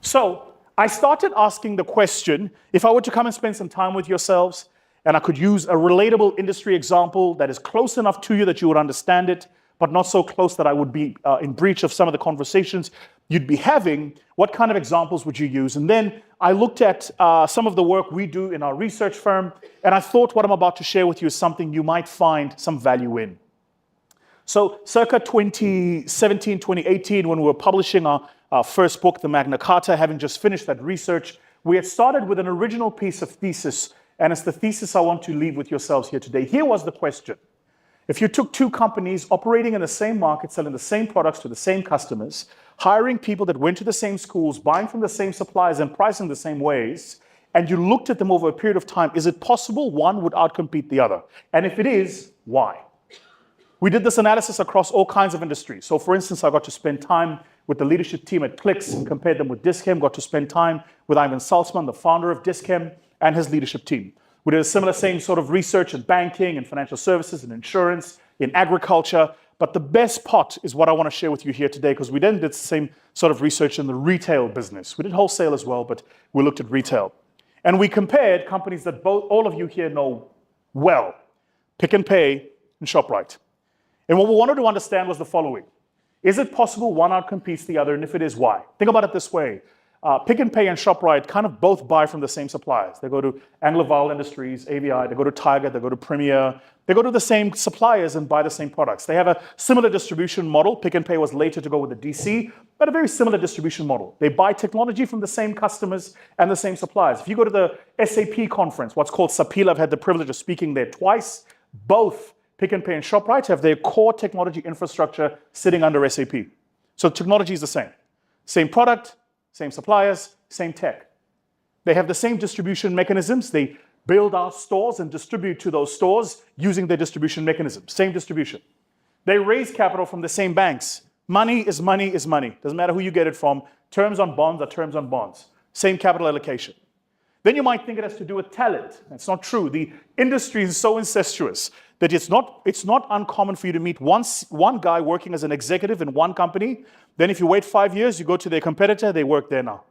So I started asking the question, if I were to come and spend some time with yourselves, and I could use a relatable industry example that is close enough to you that you would understand it, but not so close that I would be in breach of some of the conversations you'd be having, what kind of examples would you use? And then I looked at some of the work we do in our research firm, and I thought what I'm about to share with you is something you might find some value in. So circa 2017, 2018, when we were publishing our first book, The Magna Carta, having just finished that research, we had started with an original piece of thesis, and it's the thesis I want to leave with yourselves here today. Here was the question. If you took two companies operating in the same market, selling the same products to the same customers, hiring people that went to the same schools, buying from the same suppliers and pricing the same ways, and you looked at them over a period of time, is it possible one would outcompete the other? And if it is, why? We did this analysis across all kinds of industries. So for instance, I got to spend time with the leadership team at Clicks and compared them with Dis-Chem, got to spend time with Ivan Salzman, the founder of Dis-Chem, and his leadership team. We did a similar same sort of research in banking and financial services and insurance, in agriculture. But the best part is what I want to share with you here today, because we then did the same sort of research in the retail business. We did wholesale as well, but we looked at retail. And we compared companies that all of you here know well, Pick n Pay and Shoprite. And what we wanted to understand was the following. Is it possible one outcompetes the other? And if it is, why? Think about it this way. Pick n Pay and Shoprite kind of both buy from the same suppliers. They go to Angloval Industries, AVI, they go to Tiger, they go to Premier. They go to the same suppliers and buy the same products. They have a similar distribution model. Pick n Pay was later to go with the DC, but a very similar distribution model. They buy technology from the same customers and the same suppliers. If you go to the SAP conference, what's called SAPIL, I've had the privilege of speaking there twice. Both Pick n Pay and Shoprite have their core technology infrastructure sitting under SAP. So technology is the same. Same product, same suppliers, same tech. They have the same distribution mechanisms. They build out stores and distribute to those stores using their distribution mechanisms. Same distribution. They raise capital from the same banks. Money is money is money. Doesn't matter who you get it from. Terms on bonds are terms on bonds. Same capital allocation. Then you might think it has to do with talent. That's not true. The industry is so incestuous that it's not uncommon for you to meet one guy working as an executive in one company. Then if you wait 5 years, you go to their competitor, they work there now.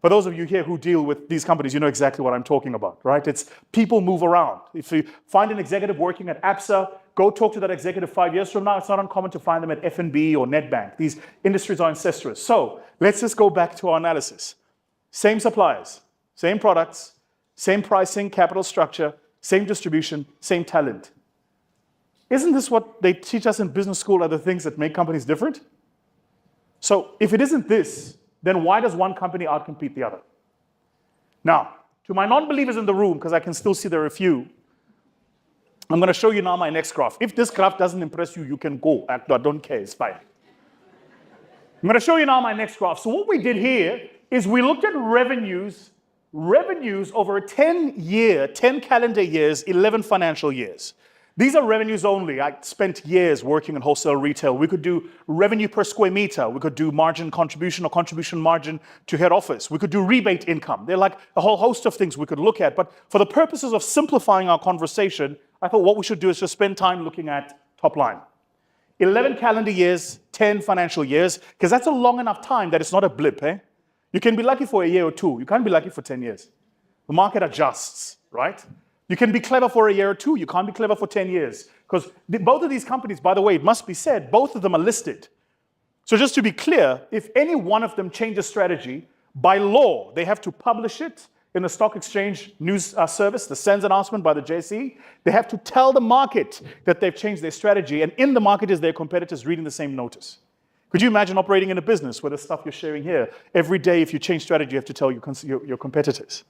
For those of you here who deal with these companies, you know exactly what I'm talking about, right? It's people move around. If you find an executive working at ABSA, go talk to that executive 5 years from now. It's not uncommon to find them at F&B or Nedbank. These industries are incestuous. So let's just go back to our analysis. Same suppliers, same products, same pricing, capital structure, same distribution, same talent. Isn't this what they teach us in business school are the things that make companies different? So if it isn't this, then why does one company outcompete the other? Now, to my non-believers in the room, because I can still see there are a few, I'm going to show you now my next graph. If this graph doesn't impress you, you can go. I don't care, it's fine. I'm going to show you now my next graph. So what we did here is we looked at revenues over a 10 calendar years, 11 financial years. These are revenues only. I spent years working in wholesale retail. We could do revenue per square meter. We could do margin contribution or contribution margin to head office. We could do rebate income. There are like a whole host of things we could look at. But for the purposes of simplifying our conversation, I thought what we should do is just spend time looking at top line. 11 calendar years, 10 financial years, because that's a long enough time that it's not a blip. You can be lucky for a year or two. You can't be lucky for 10 years. The market adjusts, right? You can be clever for a year or two. You can't be clever for 10 years. Because both of these companies, by the way, it must be said, both of them are listed. So just to be clear, if any one of them changes strategy, by law, they have to publish it in the stock exchange news service, the SENS announcement by the JSE. They have to tell the market that they've changed their strategy. And in the market is their competitors reading the same notice. Could you imagine operating in a business where the stuff you're sharing here, every day if you change strategy, you have to tell your competitors.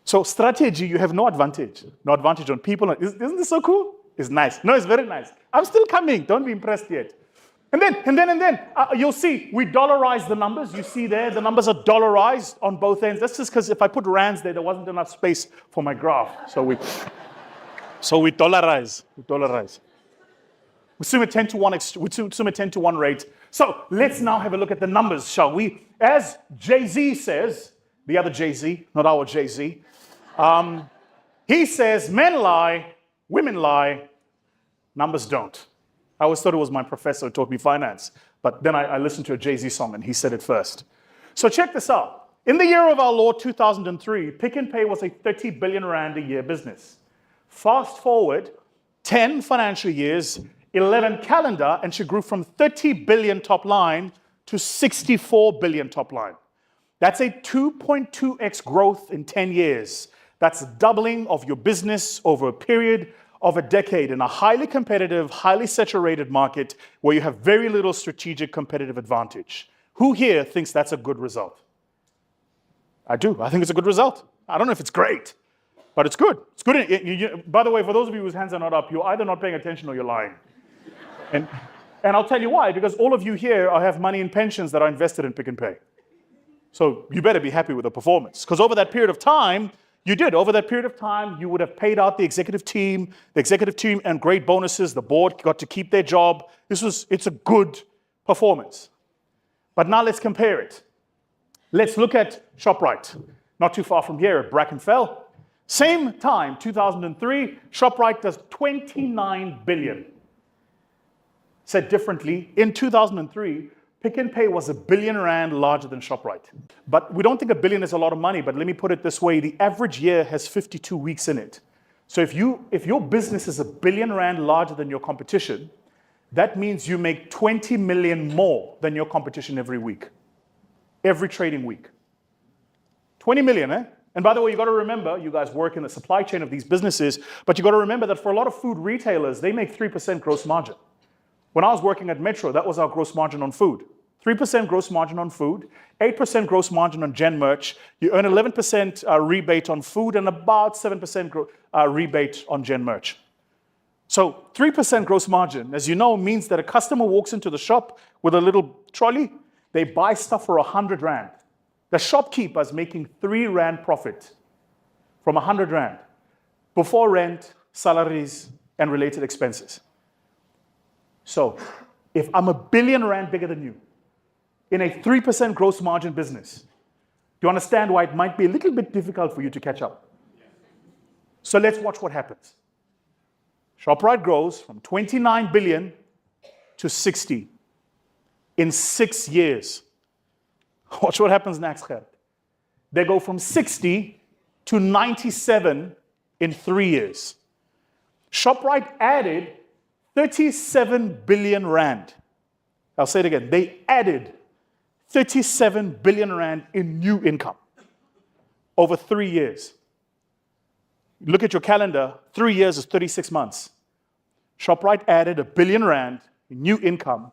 So strategy, you have no advantage. No advantage on people. Isn't this so cool? It's nice. No, it's very nice. I'm still coming. Don't be impressed yet. And then you'll see, we dollarize the numbers. You see there, the numbers are dollarized on both ends. That's just because if I put rands there wasn't enough space for my graph. So we dollarize. We assume a 10 to 1 we assume a 10 to 1 rate. So let's now have a look at the numbers, shall we? As Jay-Z says, the other Jay-Z, not our Jay-Z, he says, men lie, women lie, numbers don't. I always thought it was my professor who taught me finance, but then I listened to a Jay-Z song and he said it first. So check this out. In the year of our Lord 2003, Pick n Pay was a 30 billion rand a year business. Fast forward 10 financial years, 11 calendar, and she grew from 30 billion top line to 64 billion top line. That's a 2.2x growth in 10 years. That's doubling of your business over a period of a decade in a highly competitive, highly saturated market where you have very little strategic competitive advantage. Who here thinks that's a good result? I do. I think it's a good result. I don't know if it's great, but it's good. It's good. By the way, for those of you whose hands are not up, you're either not paying attention or you're lying. And I'll tell you why, because all of you here have money in pensions that are invested in Pick n Pay. So you better be happy with the performance, because over that period of time, you did. Over that period of time, you would have paid out the executive team and great bonuses. The board got to keep their job. It's a good performance. But now let's compare it. Let's look at Shoprite, not too far from here at Brackenfell. Same time, 2003, Shoprite does 29 billion. Said differently, in 2003, Pick n Pay was R1 billion larger than Shoprite. But we don't think $1 billion is a lot of money, but let me put it this way, the average year has 52 weeks in it. So if your business is R1 billion larger than your competition, that means you make 20 million more than your competition every week. Every trading week. 20 million, eh? And by the way, you got to remember, you guys work in the supply chain of these businesses, but you got to remember that for a lot of food retailers, they make 3% gross margin. When I was working at Metro, that was our gross margin on food. 3% gross margin on food, 8% gross margin on gen merch. You earn 11% rebate on food and about 7% rebate on gen merch. So 3% gross margin, as you know, means that a customer walks into the shop with a little trolley, they buy stuff for 100 rand. The shopkeeper is making 3 rand profit from 100 rand before rent, salaries, and related expenses. So if I'm R1 billion bigger than you in a 3% gross margin business, do you understand why it might be a little bit difficult for you to catch up? So let's watch what happens. Shoprite grows from 29 billion to 60 in 6 years. Watch what happens next, Gert. They go from 60 to 97 in 3 years. Shoprite added 37 billion rand. I'll say it again. They added 37 billion rand in new income over 3 years. Look at your calendar. 3 years is 36 months. Shoprite added R1 billion in new income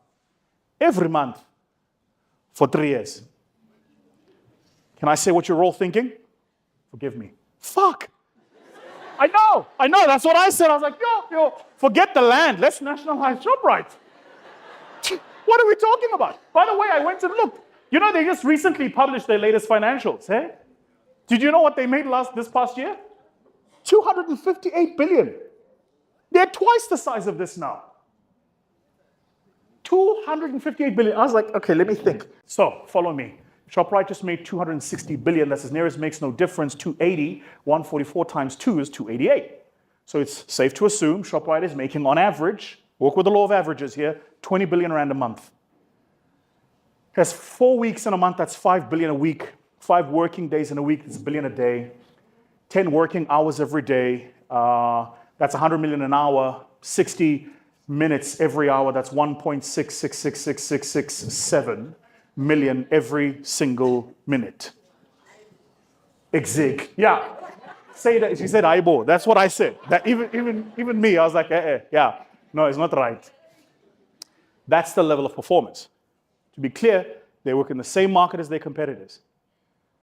every month for 3 years. Can I say what you're all thinking? Forgive me. Fuck. I know, that's what I said. I was like, yo, forget the land. Let's nationalize Shoprite. What are we talking about? By the way, I went and looked. You know, they just recently published their latest financials, eh? Did you know what they made this past year? 258 billion. They're twice the size of this now. 258 billion. I was like, okay, let me think. So, follow me. Shoprite just made 260 billion. That's as near as makes no difference. 280, 144 times 2 is 288. So it's safe to assume Shoprite is making, on average, work with the law of averages here, 20 billion rand a month. Has 4 weeks in a month, that's 5 billion a week. 5 working days in a week, that's $1 billion a day. 10 working hours every day, that's 100 million an hour. 60 minutes every hour, that's 1.666667 million every single minute. Exig. Yeah. Say that. She said Aibo. That's what I said. That even me, I was like, yeah. No, it's not right. That's the level of performance. To be clear, they work in the same market as their competitors.